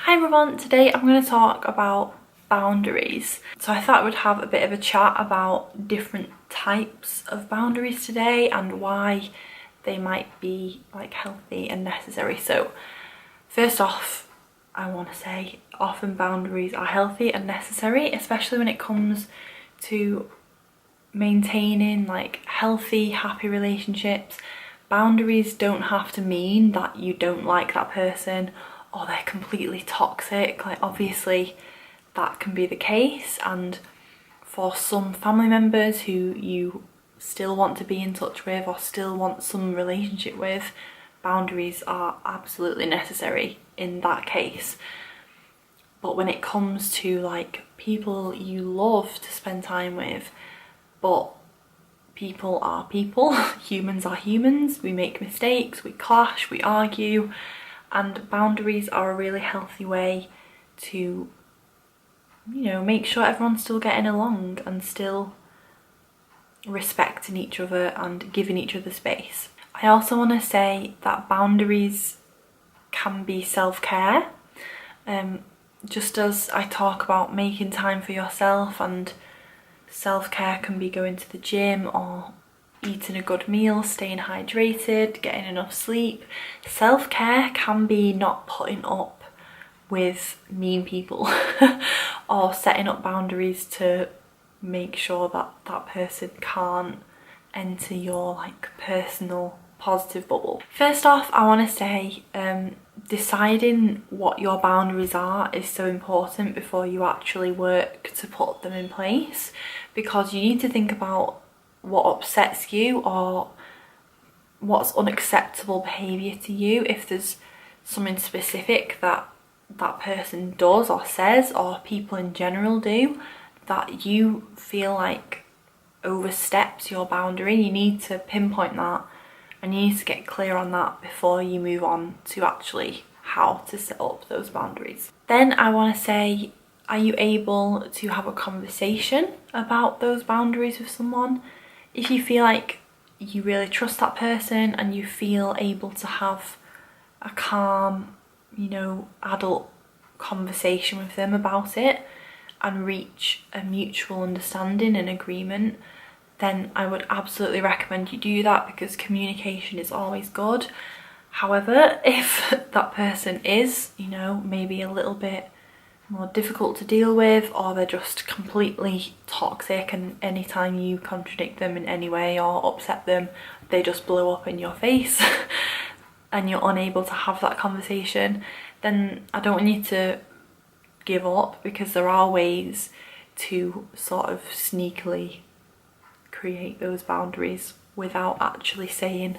Hi everyone, today I'm going to talk about boundaries. So I thought I would have a bit of a chat about different types of boundaries today and why they might be like healthy and necessary. So first off, I want to say often boundaries are healthy and necessary, especially when it comes to maintaining like healthy, happy relationships. Boundaries don't have to mean that you don't like that person or they're completely toxic. Like obviously that can be the case, and for some family members who you still want to be in touch with or still want some relationship with, boundaries are absolutely necessary in that case. But when it comes to like people you love to spend time with, but people are people, humans are humans, we make mistakes, we clash, we argue, and boundaries are a really healthy way to, you know, make sure everyone's still getting along and still respecting each other and giving each other space. I also want to say that boundaries can be self-care. Just as I talk about making time for yourself, and self-care can be going to the gym or eating a good meal, staying hydrated, getting enough sleep. Self-care can be not putting up with mean people or setting up boundaries to make sure that that person can't enter your like personal positive bubble. First off, I want to say deciding what your boundaries are is so important before you actually work to put them in place, because you need to think about what upsets you or what's unacceptable behaviour to you. If there's something specific that that person does or says, or people in general do, that you feel like oversteps your boundary, you need to pinpoint that and you need to get clear on that before you move on to actually how to set up those boundaries. Then I want to say, are you able to have a conversation about those boundaries with someone? If you feel like you really trust that person and you feel able to have a calm, you know, adult conversation with them about it and reach a mutual understanding and agreement, then I would absolutely recommend you do that, because communication is always good. However, if that person is, you know, maybe a little bit more difficult to deal with, or they're just completely toxic and anytime you contradict them in any way or upset them, they just blow up in your face and you're unable to have that conversation, then I don't want you to give up, because there are ways to sort of sneakily create those boundaries without actually saying,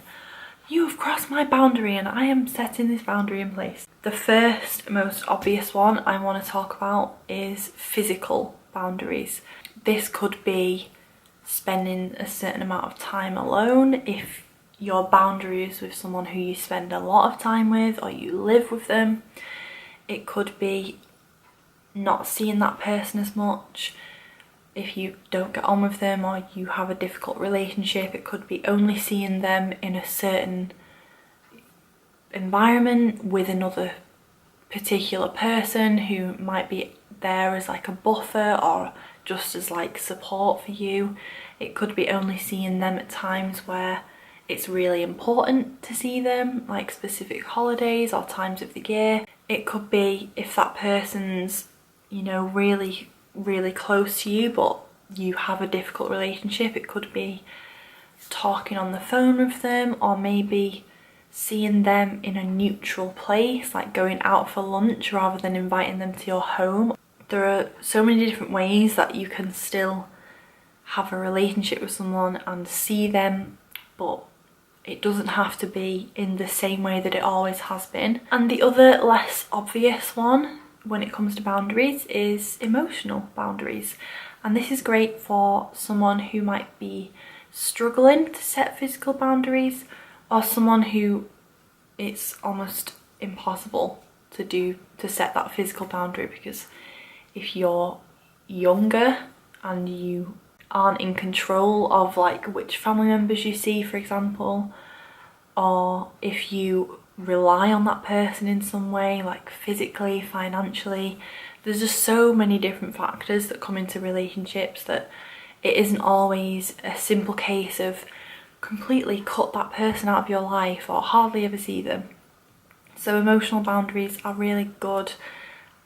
you have crossed my boundary and I am setting this boundary in place. The first most obvious one I want to talk about is physical boundaries. This could be spending a certain amount of time alone. If your boundary is with someone who you spend a lot of time with or you live with them, it could be not seeing that person as much. If you don't get on with them or you have a difficult relationship, it could be only seeing them in a certain environment with another particular person who might be there as like a buffer or just as like support for you. It could be only seeing them at times where it's really important to see them, like specific holidays or times of the year. It could be if that person's, you know, really close to you but you have a difficult relationship, it could be talking on the phone with them, or maybe seeing them in a neutral place, like going out for lunch rather than inviting them to your home. There are so many different ways that you can still have a relationship with someone and see them, but it doesn't have to be in the same way that it always has been. And the other less obvious one when it comes to boundaries is emotional boundaries, and this is great for someone who might be struggling to set physical boundaries, or someone who it's almost impossible to set that physical boundary, because if you're younger and you aren't in control of like which family members you see, for example, or if you rely on that person in some way, like physically, financially. There's just so many different factors that come into relationships that it isn't always a simple case of completely cut that person out of your life or hardly ever see them. So emotional boundaries are really good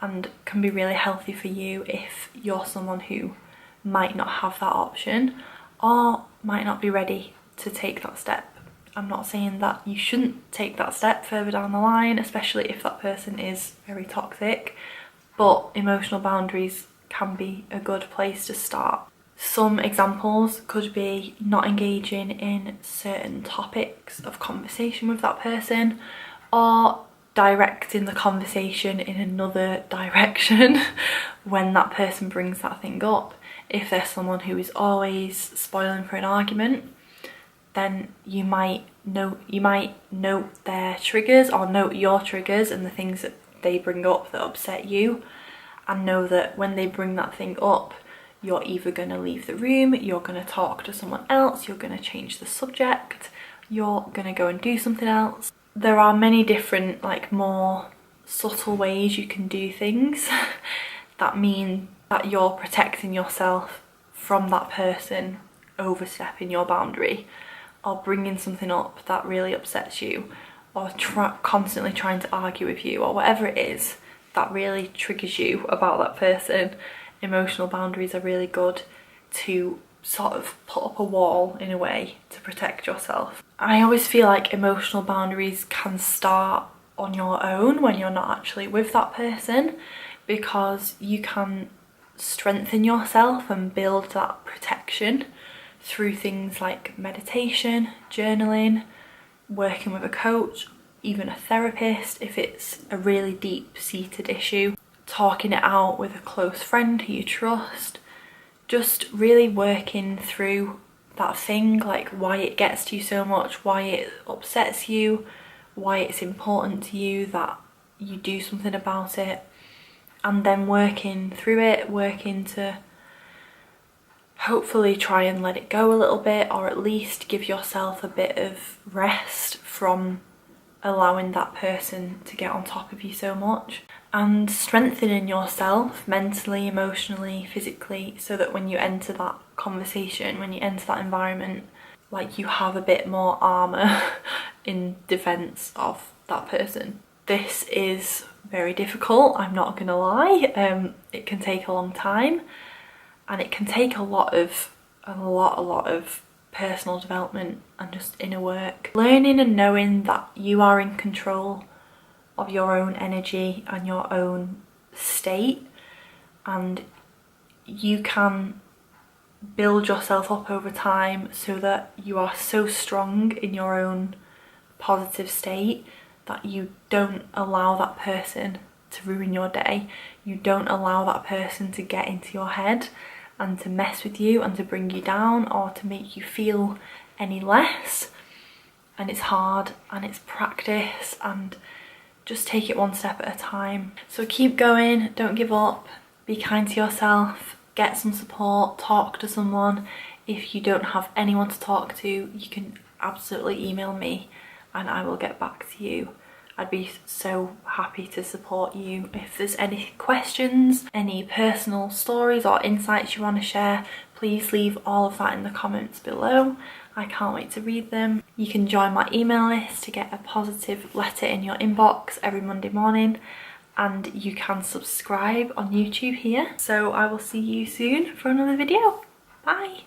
and can be really healthy for you if you're someone who might not have that option or might not be ready to take that step. I'm not saying that you shouldn't take that step further down the line, especially if that person is very toxic, but emotional boundaries can be a good place to start. Some examples could be not engaging in certain topics of conversation with that person, or directing the conversation in another direction when that person brings that thing up. If there's someone who is always spoiling for an argument, then you might note their triggers, or note your triggers and the things that they bring up that upset you, and know that when they bring that thing up, you're either going to leave the room, you're going to talk to someone else, you're going to change the subject, you're going to go and do something else. There are many different, like, more subtle ways you can do things that mean that you're protecting yourself from that person overstepping your boundary, or bringing something up that really upsets you, or constantly trying to argue with you, or whatever it is that really triggers you about that person. Emotional boundaries are really good to sort of put up a wall in a way to protect yourself. I always feel like emotional boundaries can start on your own when you're not actually with that person, because you can strengthen yourself and build that protection through things like meditation, journaling, working with a coach, even a therapist if it's a really deep-seated issue, talking it out with a close friend who you trust, just really working through that thing, like why it gets to you so much, why it upsets you, why it's important to you that you do something about it, and then working through it, working to hopefully try and let it go a little bit, or at least give yourself a bit of rest from allowing that person to get on top of you so much, and strengthening yourself mentally, emotionally, physically, so that when you enter that conversation, when you enter that environment, like, you have a bit more armour in defence of that person. This is very difficult, I'm not gonna lie. It can take a long time, and it can take a lot of personal development and just inner work. Learning and knowing that you are in control of your own energy and your own state, and you can build yourself up over time so that you are so strong in your own positive state that you don't allow that person to ruin your day. You don't allow that person to get into your head and to mess with you and to bring you down or to make you feel any less. And it's hard, and it's practice, and just take it one step at a time. So keep going, don't give up, be kind to yourself, get some support, talk to someone. If you don't have anyone to talk to, you can absolutely email me and I will get back to you. I'd be so happy to support you. If there's any questions, any personal stories or insights you want to share, please leave all of that in the comments below. I can't wait to read them. You can join my email list to get a positive letter in your inbox every Monday morning, and you can subscribe on YouTube here. So I will see you soon for another video. Bye!